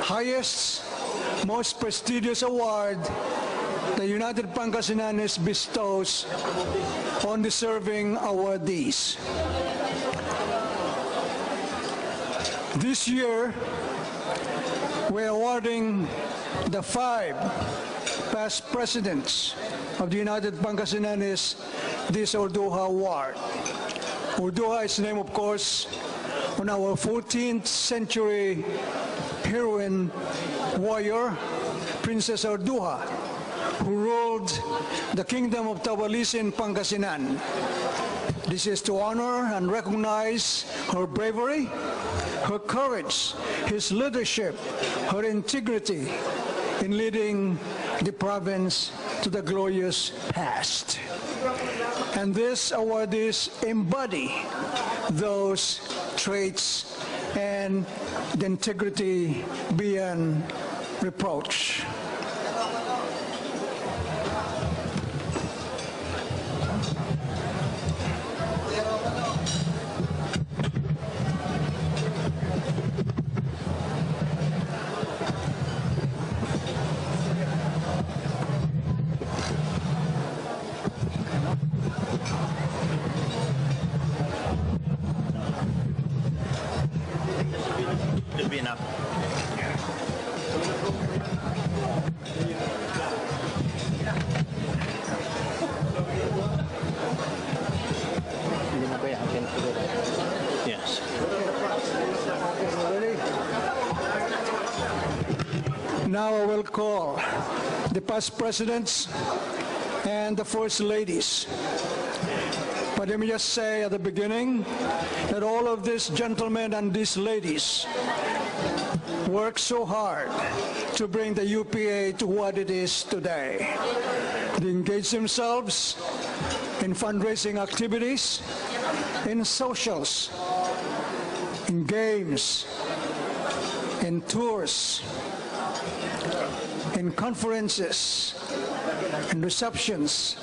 highest, most prestigious award the United Pangasinanes bestows on deserving awardees. This year, we're awarding the 5 past presidents of the United Pangasinanes this Urduja Award. Urduja is named, of course, on our 14th century heroine warrior, Princess Urduja, who ruled the kingdom of Tabalisi in Pangasinan. This is to honor and recognize her bravery, her courage, his leadership, her integrity in leading the province to the glorious past. And these awardees embody those traits and the integrity beyond reproach. Should be enough. Yes. Now I will call the past presidents and the first ladies. But let me just say at the beginning that all of these gentlemen and these ladies worked so hard to bring the UPA to what it is today. They engaged themselves in fundraising activities, in socials, in games, in tours, in conferences, in receptions,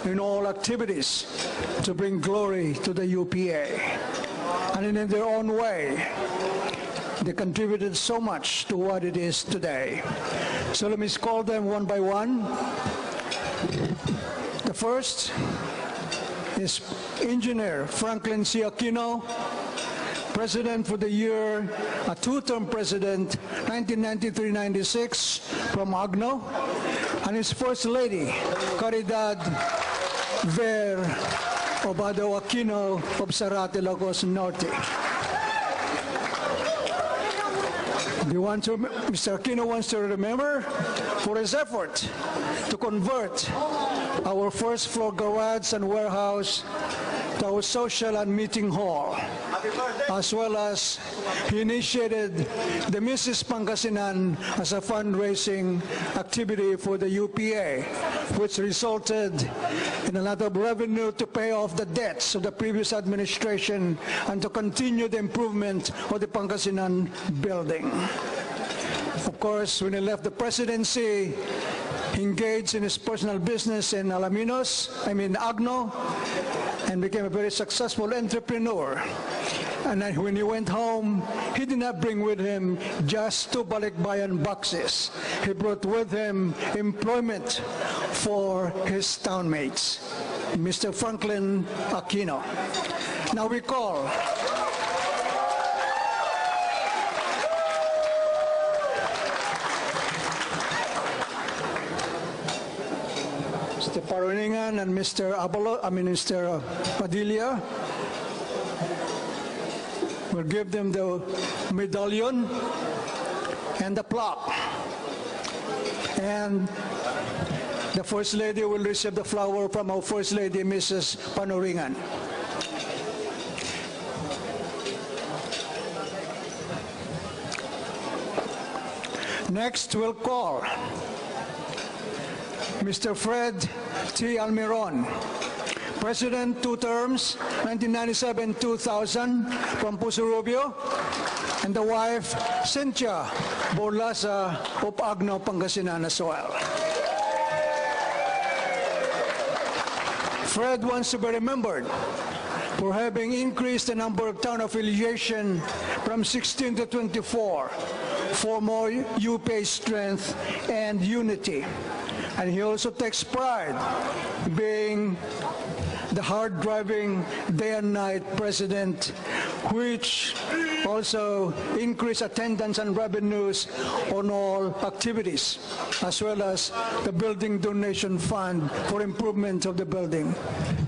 in all activities to bring glory to the UPA. And in their own way, they contributed so much to what it is today. So let me call them one by one. The first is Engineer Franklin C. Aquino, President for the year, a two-term president, 1993-96 from Agno, and his First Lady, Caridad Ver Obado Aquino of Zarate, Lagos Norte. Mr. Aquino wants to remember for his effort to convert our first floor garage and warehouse to our social and meeting hall, as well as he initiated the Mrs. Pangasinan as a fundraising activity for the UPA, which resulted in a lot of revenue to pay off the debts of the previous administration and to continue the improvement of the Pangasinan building. Of course, when he left the presidency, he engaged in his personal business in Agno, and became a very successful entrepreneur. And then when he went home, he did not bring with him just 2 balikbayan boxes. He brought with him employment for his townmates, Mr. Franklin Aquino. Now we call Mr. Paruningan and Mr. Padilla. We'll give them the medallion and the plaque. And the First Lady will receive the flower from our First Lady, Mrs. Panuringan. Next, we'll call Mr. Fred T. Almiron, President, 2 terms, 1997-2000, from Puso Rubio, and the wife, Cynthia Borlasa of Agno, Pangasinan as well. Fred wants to be remembered for having increased the number of town affiliation from 16 to 24, for more UP strength and unity. And he also takes pride being the hard-driving day and night president, which also increased attendance and revenues on all activities, as well as the building donation fund for improvement of the building.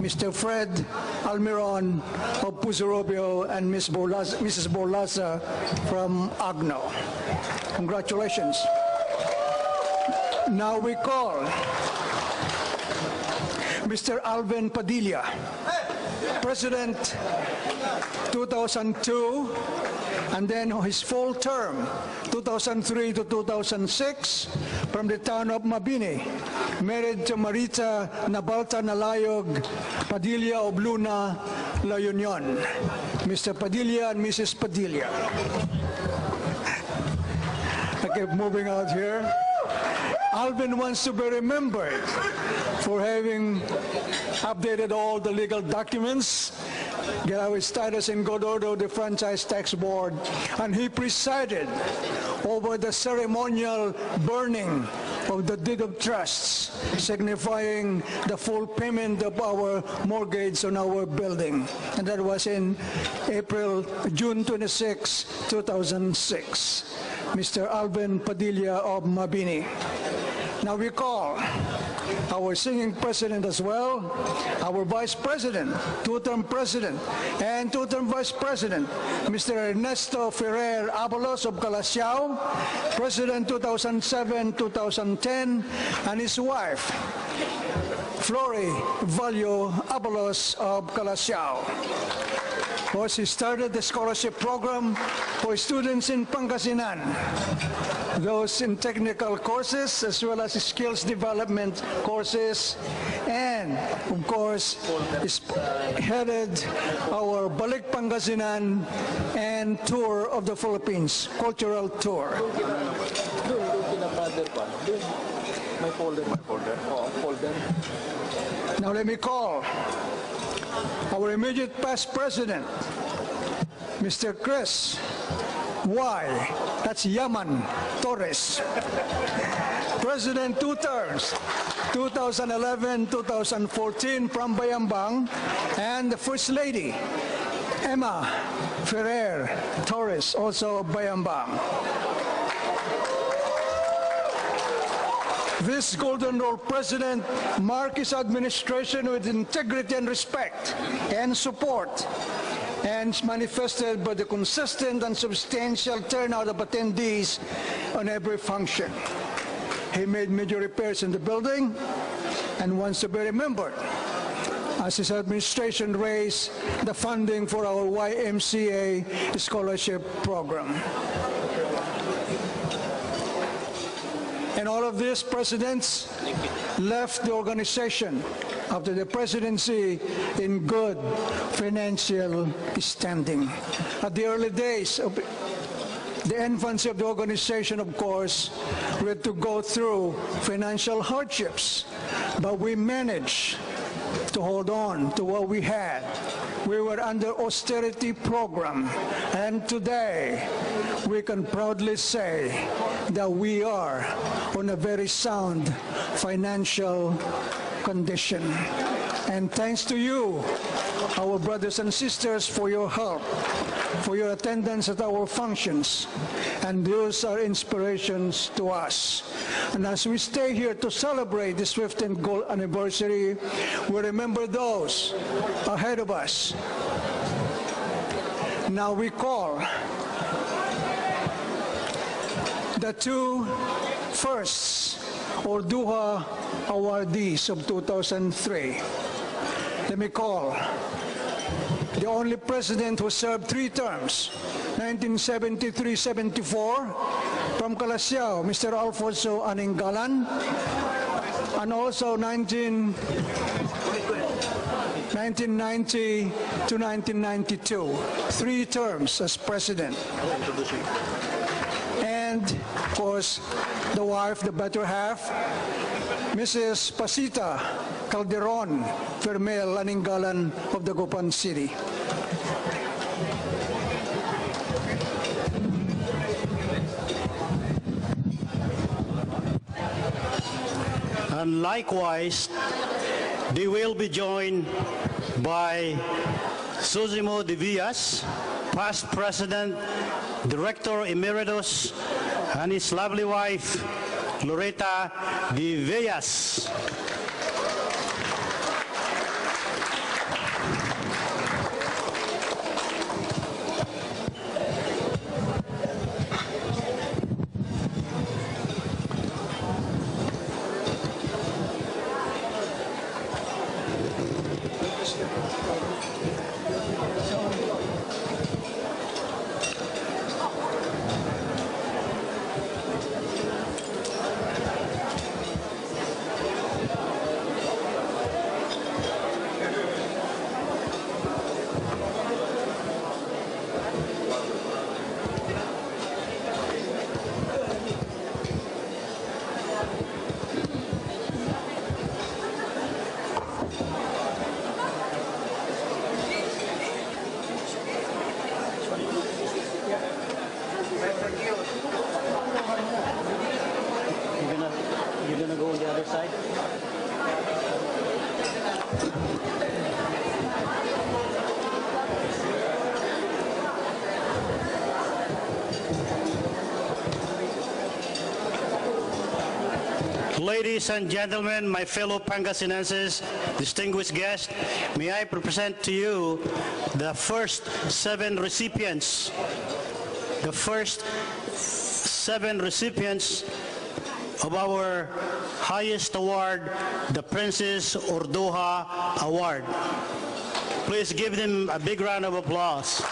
Mr. Fred Almiron of Pusurobio and Mrs. Borlaza from Agno. Congratulations. Now we call Mr. Alvin Padilla, President 2002, and then his full term, 2003 to 2006, from the town of Mabini, married to Marita Nabalta Nalayog Padilla of Luna, La Union. Mr. Padilla and Mrs. Padilla. I keep moving out here. Alvin wants to be remembered for having updated all the legal documents, get our status in good order of the Franchise Tax Board, and he presided over the ceremonial burning of the deed of trusts, signifying the full payment of our mortgage on our building. And that was in June 26, 2006. Mr. Alvin Padilla of Mabini. Now we call our singing president as well, our vice president, two-term president, and two-term vice president, Mr. Ernesto Ferrer Abalos of Calasiao, president 2007-2010, and his wife, Flory Valio Abalos of Calasiao. Of course, he started the scholarship program for students in Pangasinan, those in technical courses as well as skills development courses, and of course, headed our Balik Pangasinan and tour of the Philippines, cultural tour. Now let me call our immediate past president, Mr. Chris Y. That's Yaman Torres. President 2 terms, 2011-2014 from Bayambang, and the First Lady, Emma Ferrer Torres, also of Bayambang. This Golden Role President marked his administration with integrity and respect and support, and manifested by the consistent and substantial turnout of attendees on every function. He made major repairs in the building and wants to be remembered as his administration raised the funding for our YMCA scholarship program. And all of these presidents left the organization after the presidency in good financial standing. At the early days of the infancy of the organization, of course, we had to go through financial hardships, but we managed to hold on to what we had. We were under austerity program, and today we can proudly say that we are on a very sound financial condition. And thanks to you, our brothers and sisters, for your help, for your attendance at our functions, and those are inspirations to us. And as we stay here to celebrate this 15th gold anniversary, we remember those ahead of us. Now we call the two firsts Urduja awardees of 2003. Let me call the only president who served 3 terms, 1973-74, from Calasiao, Mr. Alfonso Aningalan, and also 1990 to 1992, 3 terms as president. And, of course, the wife, the better half, Mrs. Pasita Calderon Fermel Aningalan of Dagupan City. And likewise, they will be joined by Sosimo de Villas, past President, Director Emeritus, and his lovely wife, Loretta de Villas. You're gonna go on the other side? Ladies and gentlemen, my fellow Pangasinenses, distinguished guests, may I present to you the first 7 recipients. The first 7 recipients of our highest award, the Princess Urduja Award. Please give them a big round of applause.